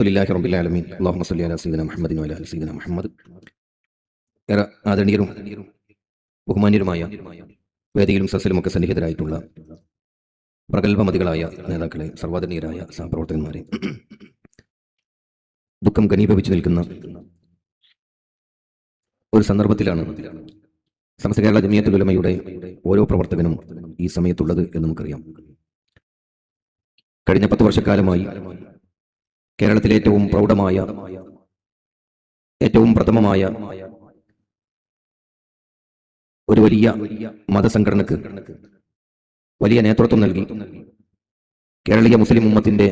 അൽഹംദുലില്ലാഹി റബ്ബിൽ ആലമീൻ അല്ലാഹുമ്മ സ്വല്ലി അലാ സയ്യിദിനാ മുഹമ്മദിൻ വഅലാ ആലി സയ്യിദിനാ മുഹമ്മദ്. ഏറെ ആദരണീയരും ബഹുമാന്യരുമായ വേദിയിലും സദസ്സിലുമൊക്കെ സന്നിഹിതരായിട്ടുള്ള പ്രഗത്ഭമതികളായ നേതാക്കളെ, സർവാദരണീയരായ സഹപ്രവർത്തകന്മാരെ, ദുഃഖം ഘനീഭവിച്ചു നിൽക്കുന്ന ഒരു സന്ദർഭത്തിലാണ് സമസ്ത കേരള ജമിയത്തുൽ ഉലമയുടെ ഓരോ പ്രവർത്തകനും ഈ സമയത്തുള്ളത് എന്ന് നമുക്കറിയാം. കഴിഞ്ഞ 10 വർഷക്കാലമായി കേരളത്തിലെ ഏറ്റവും പ്രൗഢമായ, ഏറ്റവും പ്രഥമമായ ഒരു വലിയ മതസംഘടനക്ക് വലിയ നേതൃത്വം നൽകി കേരളീയ മുസ്ലിം ഉമ്മത്തിന്റെ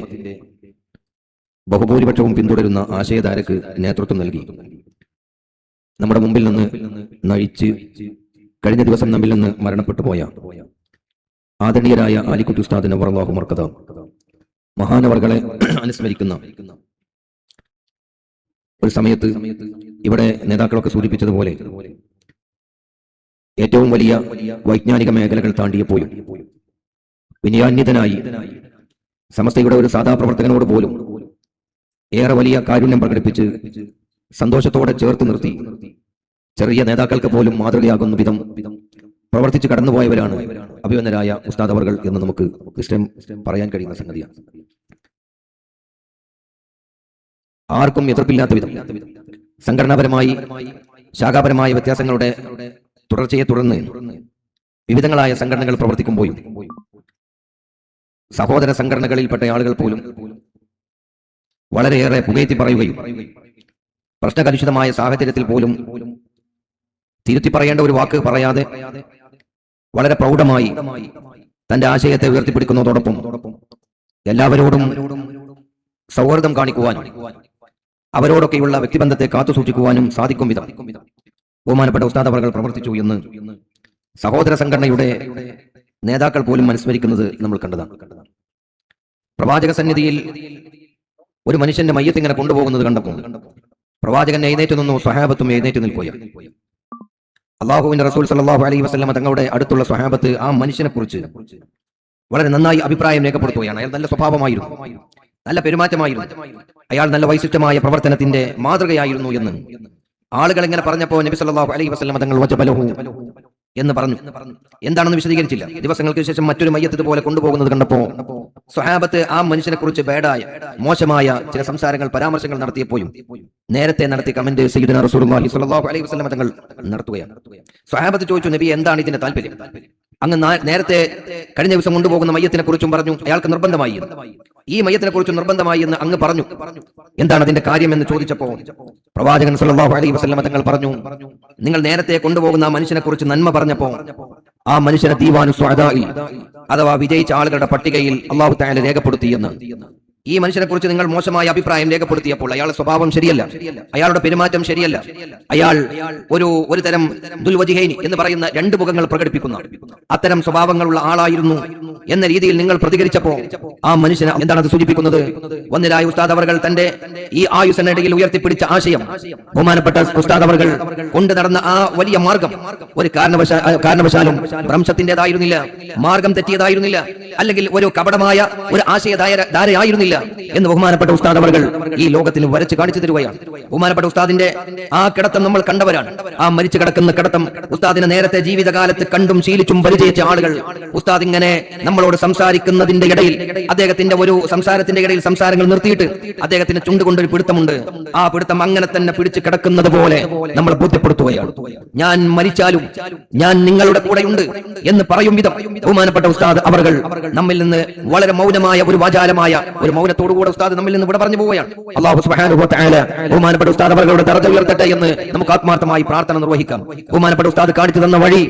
ബഹുഭൂരിപക്ഷവും പിന്തുടരുന്ന ആശയധാരക്ക് നേതൃത്വം നൽകി നമ്മുടെ മുമ്പിൽ നിന്ന് നയിച്ച് കഴിഞ്ഞ ദിവസം നമ്മിൽ നിന്ന് മരണപ്പെട്ടു പോയ ആദരണീയരായ ആലിക്കുട്ടി ഉസ്താദ് നവറല്ലാഹു മർക്കദ മഹാനവർകളെ അനുസ്മരിക്കുന്ന ഒരു സമയത്ത് ഇവിടെ നേതാക്കളൊക്കെ സൂചിപ്പിച്ചതുപോലെ ഏറ്റവും വലിയ വൈജ്ഞാനിക മേഖലകൾ താണ്ടിയപ്പോഴും വിനയാന്വിതനായി സമസ്തയുടെ ഒരു സാധാ പ്രവർത്തകനോട് പോലും ഏറെ വലിയ കാരുണ്യം പ്രകടിപ്പിച്ച് സന്തോഷത്തോടെ ചേർത്ത് നിർത്തി ചെറിയ നേതാക്കൾക്ക് പോലും മാതൃകയാകുന്ന വിധം പ്രവർത്തിച്ച് കടന്നുപോയവരാണ് അഭിവന്ദരായ ഉസ്താദ് അവർകൾ എന്ന് നമുക്ക് ഇഷ്ടം പറയാൻ കഴിയുന്ന സംഗതിയാണ്. ആർക്കും എതിർപ്പില്ലാത്ത വിധം സംഘടനാപരമായി ശാഖാപരമായ വ്യത്യാസങ്ങളുടെ തുടർച്ചയെ തുടർന്ന് വിവിധങ്ങളായ സംഘടനകൾ പ്രവർത്തിക്കുമ്പോഴും സഹോദര സംഘടനകളിൽപ്പെട്ട ആളുകൾ പോലും വളരെയേറെ പുകഴ്ത്തി പറയുകയും പ്രശ്നകലുഷിതമായ സാഹചര്യത്തിൽ പോലും തിരുത്തി പറയേണ്ട ഒരു വാക്ക് പറയാതെ വളരെ പ്രൗഢമായി തന്റെ ആശയത്തെ ഉയർത്തിപ്പിടിക്കുന്നതോടൊപ്പം എല്ലാവരോടും സൗഹൃദം കാണിക്കുവാനും അവരോടൊക്കെയുള്ള വ്യക്തിബന്ധത്തെ കാത്തുസൂക്ഷിക്കുവാനും സാധിക്കും വിധം ബഹുമാനപ്പെട്ട ഉസ്താദ് അവർകൾ പ്രവർത്തിച്ചു എന്ന് സഹോദര സംഘടനയുടെ നേതാക്കൾ പോലും അനുസ്മരിക്കുന്നത് നമ്മൾ കണ്ടതാണ്. പ്രവാചക സന്നിധിയിൽ ഒരു മനുഷ്യന്റെ മയ്യത്ത് ഇങ്ങനെ കൊണ്ടുപോകുന്നത് കണ്ടപ്പോൾ പ്രവാചകൻ എഴുന്നേറ്റ് നിന്നു, സ്വഹാബത്തും എഴുന്നേറ്റ് നിൽക്കുകയാണ്. അല്ലാഹുവിന്റെ റസൂൽ സല്ലല്ലാഹു അലൈഹി വസല്ലം തങ്ങളുടെ അടുത്തുള്ള സ്വഹാബത്ത് ആ മനുഷ്യനെ കുറിച്ച് വളരെ നന്നായി അഭിപ്രായം രേഖപ്പെടുത്തുകയാണ്. അയാൾ നല്ല സ്വഭാവമായിരുന്നു, നല്ല പെരുമാറ്റമായിരുന്നു, അയാൾ നല്ല വൈശിഷ്ട്യമായ പ്രവർത്തനത്തിന്റെ മാതൃകയായിരുന്നു എന്ന് ആളുകൾ ഇങ്ങനെ പറഞ്ഞപ്പോൾ നബി സല്ലല്ലാഹു അലൈഹി വസല്ലം തങ്ങൾ വജബലഹു എന്ന് പറഞ്ഞു. എന്താണെന്ന് വിശദീകരിച്ചില്ല. ദിവസങ്ങൾക്ക് ശേഷം മറ്റൊരു മയ്യത്ത് പോലെ കൊണ്ടുപോകുന്നത് കണ്ടപ്പോ സ്വഹാബത്ത് ആ മനുഷ്യനെ കുറിച്ച് ബേഡായ, മോശമായ ചില സംസാരങ്ങൾ, പരാമർശങ്ങൾ നടത്തിയപ്പോഴും നേരത്തെ നടത്തിയ കമന്റ് സയ്യിദുനാ റസൂലുള്ളാഹി സ്വല്ലല്ലാഹു അലൈഹി വസല്ലം തങ്ങൾ നടത്തുകയാണ്. സ്വഹാബത്ത് ചോദിച്ചു, നബി എന്താണ് ഇതിന്റെ താല്പര്യം? അങ്ങ് നേരത്തെ കഴിഞ്ഞ ദിവസം കൊണ്ടുപോകുന്ന മയ്യത്തിനെ കുറിച്ചും പറഞ്ഞു അയാൾക്ക് നിർബന്ധമായി, ഈ മയ്യത്തിനെ കുറിച്ച് നിർബന്ധമായി എന്ന് അങ്ങ് പറഞ്ഞു, എന്താണ് അതിന്റെ കാര്യം എന്ന് ചോദിച്ചപ്പോ പ്രവാചകൻ സല്ലല്ലാഹു അലൈഹി വസല്ലം തങ്ങൾ പറഞ്ഞു, നിങ്ങൾ നേരത്തെ കൊണ്ടുപോകുന്ന ആ മനുഷ്യനെ കുറിച്ച് നന്മ പറഞ്ഞപ്പോ ആ മനുഷ്യനെ ദീവാനു സ്വഅദാഇൽ അഥവാ വിജയിച്ച ആളുകളുടെ പട്ടികയിൽ അല്ലാഹു തആല രേഖപ്പെടുത്തി എന്ന്. ഈ മനുഷ്യനെ കുറിച്ച് നിങ്ങൾ മോശമായ അഭിപ്രായം രേഖപ്പെടുത്തിയപ്പോൾ അയാളുടെ സ്വഭാവം ശരിയല്ല, അയാളുടെ പെരുമാറ്റം ശരിയല്ല, അയാൾ ഒരു തരം ദുൽവജിഹൈനി എന്ന് പറയുന്ന 2 മുഖങ്ങൾ പ്രകടിപ്പിക്കുന്ന അത്തരം സ്വഭാവങ്ങളുള്ള ആളായിരുന്നു എന്ന രീതിയിൽ നിങ്ങൾ പ്രതികരിച്ചപ്പോ ആ മനുഷ്യനെ എന്താണ് അത് സൂചിപ്പിക്കുന്നത്? വന്നിരായ ഉസ്താദ് അവർകൾ തന്റെ ഈ ആയുസ്സിനിടയിൽ ഉയർത്തിപ്പിടിച്ച ആശയം, ബഹുമാനപ്പെട്ട ഉസ്താദ് അവർകൾ കൊണ്ടു നടന്ന ആ വലിയ മാർഗം ഒരു കാരണവശാലും ഭ്രംശത്തിന്റേതായിരുന്നില്ല, മാർഗം തെറ്റിയതായിരുന്നില്ല, അല്ലെങ്കിൽ ഒരു കപടമായ ഒരു ആശയധാരയായിരുന്നില്ല എന്ന് ബഹുമാനപ്പെട്ട ഉസ്താദ് അവർകൾ ഈ ലോകത്തിന് വരച്ച് കാണിച്ചു തരുകയാണ്. ബഹുമാനപ്പെട്ട ഉസ്താദിന്റെ ആ കിടത്തം നമ്മൾ കണ്ടവരാണ്. ആ മരിച്ചു കിടക്കുന്ന കിടത്തം ഉസ്താദിനെ നേരത്തെ ജീവിതകാലത്ത് കണ്ടും ശീലിച്ചും പരിചയിച്ച ആളുകൾ ഉസ്താദ് ഇങ്ങനെ നമ്മളോട് സംസാരിക്കുന്നതിന്റെ ഇടയിൽ അദ്ദേഹത്തിന്റെ ഒരു സംസാരത്തിന്റെ ഇടയിൽ സംസാരങ്ങൾ നിർത്തിയിട്ട് അദ്ദേഹത്തിന് ചുണ്ടുകൊണ്ടൊരു പിടുത്തമുണ്ട്. ആ പിടുത്തം അങ്ങനെ തന്നെ പിടിച്ചു കിടക്കുന്നത് പോലെ നമ്മൾ ബോധ്യപ്പെടുത്തുകയാണ്. ഞാൻ മരിച്ചാലും ഞാൻ നിങ്ങളുടെ കൂടെയുണ്ട് എന്ന് പറയും വിധം ബഹുമാനപ്പെട്ട ഉസ്താദ് അവർകൾ നമ്മിൽ നിന്ന് വളരെ മൗനമായ ഒരു വാചാലമായ ഒരു മൗനത്തോടുകൂടെ ഉസ്താദ് നമ്മിൽ നിന്ന് ഇവിടെ പറഞ്ഞു പോവുകയാണ്. അല്ലാഹു സുബ്ഹാനഹു വ തആല ബഹുമാനപ്പെട്ട ഉസ്താദ് അവരുടെ ദർജ ഉയർത്തട്ടെ എന്ന് നമുക്ക് ആത്മാർത്ഥമായി പ്രാർത്ഥന നിർവഹിക്കാം. ബഹുമാനപ്പെട്ട ഉസ്താദ് കാണിച്ചു തന്ന വഴി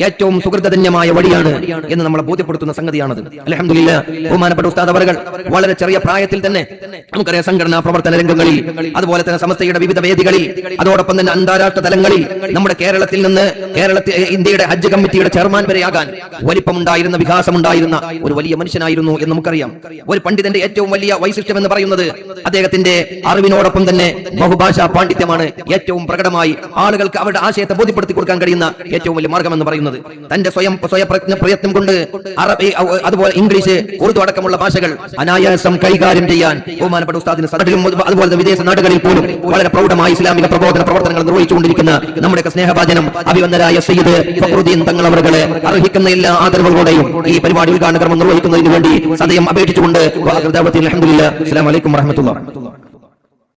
ഏറ്റവും സുഹൃതധന്യമായ വഴിയാണ് എന്ന് നമ്മളെ ബോധ്യപ്പെടുത്തുന്ന സംഗതിയാണത്. അൽഹംദുലില്ലാ, ബഹുമാനപ്പെട്ട ഉസ്താദ് അവர்கள் വളരെ ചെറിയ പ്രായത്തിൽ തന്നെ നമുക്കറിയാം സംഘടനാ പ്രവർത്തന രംഗങ്ങളിൽ, അതുപോലെ തന്നെ സമസ്തയുടെ വിവിധ വേദികളിൽ, അതോടൊപ്പം തന്നെ അന്താരാഷ്ട്ര തലങ്ങളിൽ നമ്മുടെ കേരളത്തിൽ നിന്ന് ഇന്ത്യയുടെ ഹജ്ജ് കമ്മിറ്റിയുടെ ചെയർമാൻ വരെയാകാൻ വലിപ്പമുണ്ടായിരുന്ന, വികാസമുണ്ടായിരുന്ന ഒരു വലിയ മനുഷ്യനായിരുന്നു എന്ന് നമുക്കറിയാം. ഒരു പണ്ഡിതന്റെ ഏറ്റവും വലിയ വലിയ വൈശിഷ്ട്യം എന്ന് പറയുന്നത് അദ്ദേഹത്തിന്റെ അറിവിനോടൊപ്പം തന്നെ ബഹുഭാഷാ പാണ്ഡിത്യമാണ് ഏറ്റവും പ്രകടമായി ആളുകൾക്ക് അവരുടെ ആശയത്തെ ബോധ്യപ്പെടുത്തി കൊടുക്കാൻ കഴിയുന്ന ഏറ്റവും വലിയ മാർഗം എന്ന് പറയുന്നത്. തന്റെ സ്വയം പ്രയത്നം കൊണ്ട് അറബി, അതുപോലെ ഇംഗ്ലീഷ്, ഉറുദു അടക്കമുള്ള ഭാഷകൾ അനായാസം കൈകാര്യം ചെയ്യാൻ ബഹുമാനപ്പെട്ട ഉസ്താദിന് അതുപോലെ വിദേശ നാടുകളിൽ പോലും വളരെ പ്രൗഢമായി ഇസ്ലാമിക പ്രവർത്തനങ്ങൾ നിർവഹിച്ചുകൊണ്ടിരിക്കുന്ന നമ്മുടെ സ്നേഹഭാജനം അഭിവന്ദരായ സയ്യിദ് ഫഖറുദ്ദീൻ തങ്ങൾ അവരുടെ അർഹിക്കുന്ന എല്ലാ ആദരവുകളോടെയും ഈ പരിപാടി ഉദ്ഘാടന കർമ്മം നിർവഹിക്കുന്നതിന് വേണ്ടി സദയം അപേക്ഷിച്ചുകൊണ്ട് അൽഹംദുലില്ലാഹ്. അസ്സലാമു അലൈക്കും വറഹ്മത്തുള്ളാഹി.